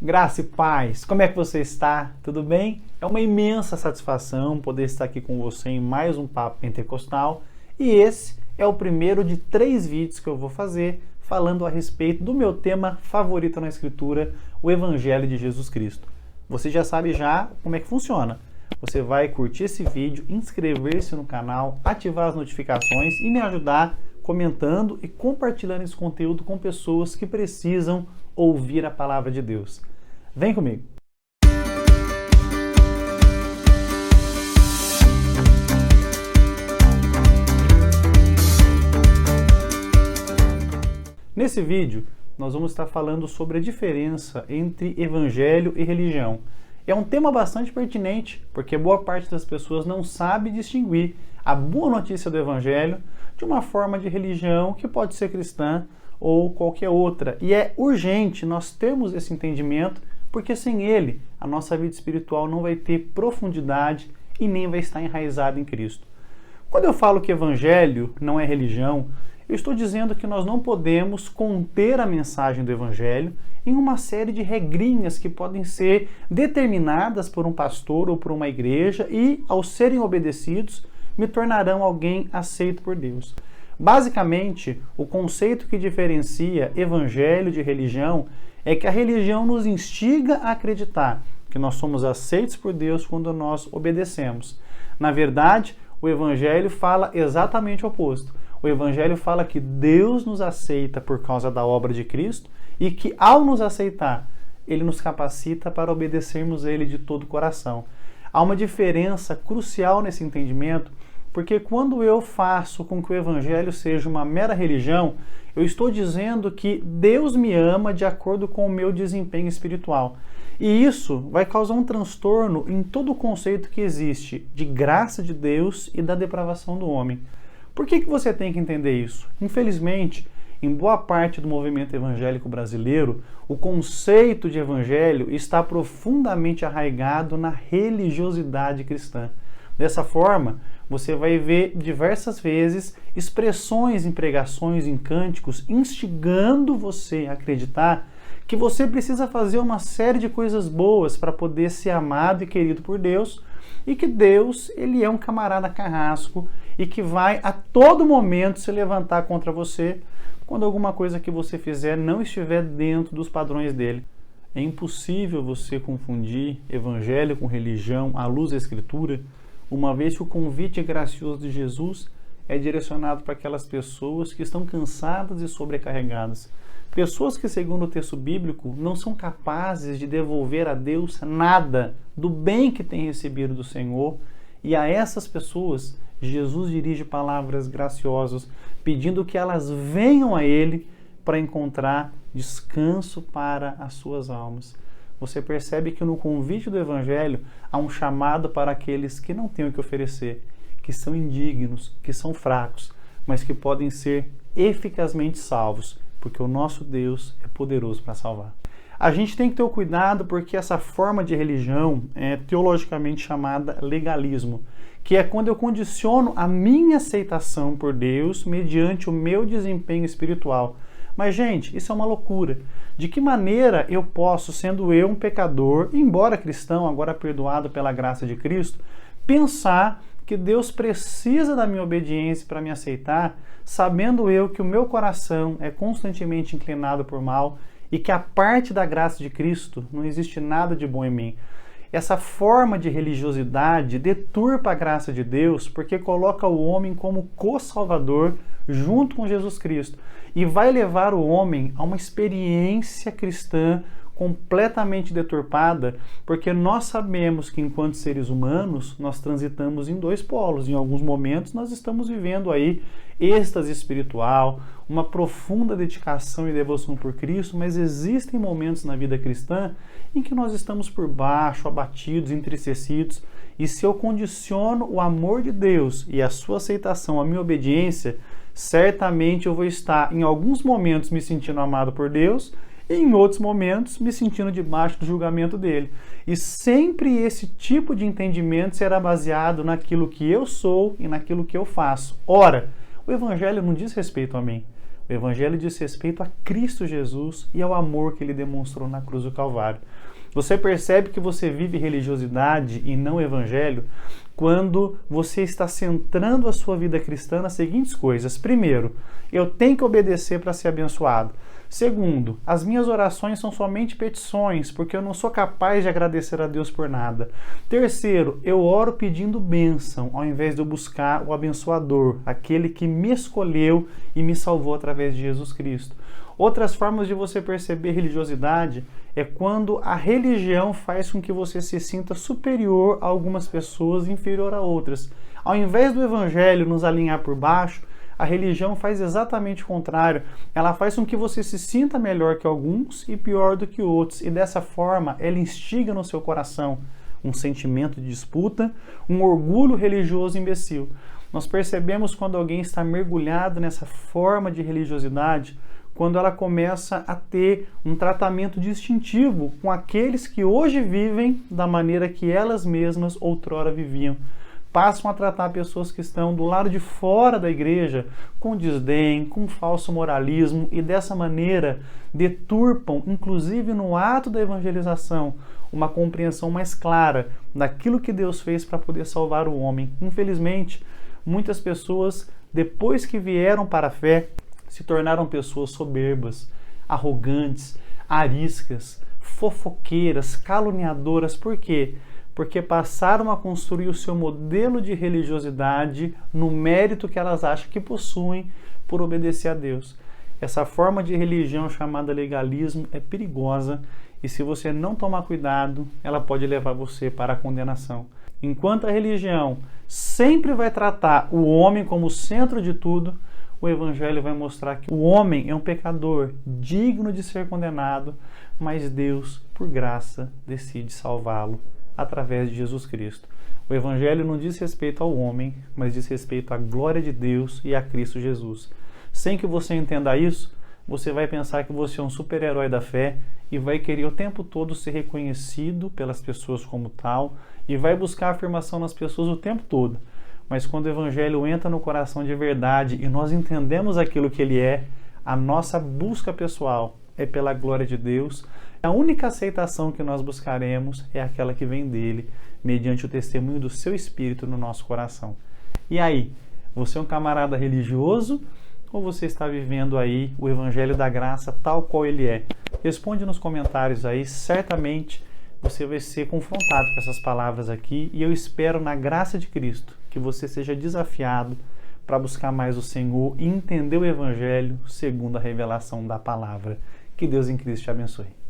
Graça e paz, como é que você está? Tudo bem? É uma imensa satisfação poder estar aqui com você em mais um Papo Pentecostal e esse é o primeiro de 3 vídeos que eu vou fazer falando a respeito do meu tema favorito na Escritura, o Evangelho de Jesus Cristo. Você já sabe como é que funciona. Você vai curtir esse vídeo, inscrever-se no canal, ativar as notificações e me ajudar comentando e compartilhando esse conteúdo com pessoas que precisam ouvir a palavra de Deus. Vem comigo! Nesse vídeo, nós vamos estar falando sobre a diferença entre evangelho e religião. É um tema bastante pertinente, porque boa parte das pessoas não sabe distinguir a boa notícia do evangelho de uma forma de religião que pode ser cristã ou qualquer outra. E é urgente nós termos esse entendimento, porque sem ele, a nossa vida espiritual não vai ter profundidade e nem vai estar enraizada em Cristo. Quando eu falo que evangelho não é religião, eu estou dizendo que nós não podemos conter a mensagem do evangelho em uma série de regrinhas que podem ser determinadas por um pastor ou por uma igreja e, ao serem obedecidos, me tornarão alguém aceito por Deus. Basicamente, o conceito que diferencia evangelho de religião é que a religião nos instiga a acreditar que nós somos aceitos por Deus quando nós obedecemos. Na verdade, o evangelho fala exatamente o oposto. O evangelho fala que Deus nos aceita por causa da obra de Cristo e que, ao nos aceitar, ele nos capacita para obedecermos a ele de todo o coração. Há uma diferença crucial nesse entendimento, porque quando eu faço com que o evangelho seja uma mera religião, eu estou dizendo que Deus me ama de acordo com o meu desempenho espiritual. E isso vai causar um transtorno em todo o conceito que existe de graça de Deus e da depravação do homem. Por que você tem que entender isso? Infelizmente, em boa parte do movimento evangélico brasileiro, o conceito de evangelho está profundamente arraigado na religiosidade cristã. Dessa forma, você vai ver diversas vezes expressões em pregações, em cânticos, instigando você a acreditar que você precisa fazer uma série de coisas boas para poder ser amado e querido por Deus e que Deus, ele é um camarada carrasco e que vai a todo momento se levantar contra você quando alguma coisa que você fizer não estiver dentro dos padrões dele. É impossível você confundir evangelho com religião à luz da Escritura, uma vez que o convite gracioso de Jesus é direcionado para aquelas pessoas que estão cansadas e sobrecarregadas. Pessoas que, segundo o texto bíblico, não são capazes de devolver a Deus nada do bem que têm recebido do Senhor, e a essas pessoas Jesus dirige palavras graciosas, pedindo que elas venham a Ele para encontrar descanso para as suas almas. Você percebe que no convite do Evangelho há um chamado para aqueles que não têm o que oferecer, que são indignos, que são fracos, mas que podem ser eficazmente salvos, porque o nosso Deus é poderoso para salvar. A gente tem que ter o cuidado porque essa forma de religião é teologicamente chamada legalismo, que é quando eu condiciono a minha aceitação por Deus mediante o meu desempenho espiritual. Mas, gente, isso é uma loucura. De que maneira eu posso, sendo eu um pecador, embora cristão, agora perdoado pela graça de Cristo, pensar que Deus precisa da minha obediência para me aceitar, sabendo eu que o meu coração é constantemente inclinado por mal e que a parte da graça de Cristo não existe nada de bom em mim? Essa forma de religiosidade deturpa a graça de Deus porque coloca o homem como co-salvador junto com Jesus Cristo e vai levar o homem a uma experiência cristã completamente deturpada, porque nós sabemos que enquanto seres humanos nós transitamos em 2 polos. Em alguns momentos nós estamos vivendo aí êxtase espiritual, uma profunda dedicação e devoção por Cristo, mas existem momentos na vida cristã em que nós estamos por baixo, abatidos, entristecidos, e se eu condiciono o amor de Deus e a sua aceitação à minha obediência, certamente eu vou estar em alguns momentos me sentindo amado por Deus e em outros momentos me sentindo debaixo do julgamento dele. E sempre esse tipo de entendimento será baseado naquilo que eu sou e naquilo que eu faço. Ora, o Evangelho não diz respeito a mim. O Evangelho diz respeito a Cristo Jesus e ao amor que ele demonstrou na cruz do Calvário. Você percebe que você vive religiosidade e não Evangelho quando você está centrando a sua vida cristã nas seguintes coisas. Primeiro, eu tenho que obedecer para ser abençoado. Segundo, as minhas orações são somente petições, porque eu não sou capaz de agradecer a Deus por nada. Terceiro, eu oro pedindo bênção, ao invés de eu buscar o abençoador, aquele que me escolheu e me salvou através de Jesus Cristo. Outras formas de você perceber religiosidade é quando a religião faz com que você se sinta superior a algumas pessoas e inferior a outras. Ao invés do Evangelho nos alinhar por baixo, a religião faz exatamente o contrário. Ela faz com que você se sinta melhor que alguns e pior do que outros. E dessa forma, ela instiga no seu coração um sentimento de disputa, um orgulho religioso imbecil. Nós percebemos quando alguém está mergulhado nessa forma de religiosidade, quando ela começa a ter um tratamento distintivo com aqueles que hoje vivem da maneira que elas mesmas outrora viviam. Passam a tratar pessoas que estão do lado de fora da igreja com desdém, com falso moralismo e dessa maneira deturpam, inclusive no ato da evangelização, uma compreensão mais clara daquilo que Deus fez para poder salvar o homem. Infelizmente, muitas pessoas, depois que vieram para a fé, se tornaram pessoas soberbas, arrogantes, ariscas, fofoqueiras, caluniadoras. Por quê? Porque passaram a construir o seu modelo de religiosidade no mérito que elas acham que possuem por obedecer a Deus. Essa forma de religião chamada legalismo é perigosa e se você não tomar cuidado, ela pode levar você para a condenação. Enquanto a religião sempre vai tratar o homem como o centro de tudo, o Evangelho vai mostrar que o homem é um pecador, digno de ser condenado, mas Deus, por graça, decide salvá-lo através de Jesus Cristo. O Evangelho não diz respeito ao homem, mas diz respeito à glória de Deus e a Cristo Jesus. Sem que você entenda isso, você vai pensar que você é um super-herói da fé e vai querer o tempo todo ser reconhecido pelas pessoas como tal e vai buscar afirmação nas pessoas o tempo todo. Mas quando o Evangelho entra no coração de verdade e nós entendemos aquilo que ele é, a nossa busca pessoal é pela glória de Deus. A única aceitação que nós buscaremos é aquela que vem dele, mediante o testemunho do seu Espírito no nosso coração. E aí, você é um camarada religioso ou você está vivendo aí o Evangelho da Graça tal qual ele é? Responde nos comentários aí, certamente você vai ser confrontado com essas palavras aqui e eu espero na graça de Cristo que você seja desafiado para buscar mais o Senhor e entender o Evangelho segundo a revelação da palavra. Que Deus em Cristo te abençoe.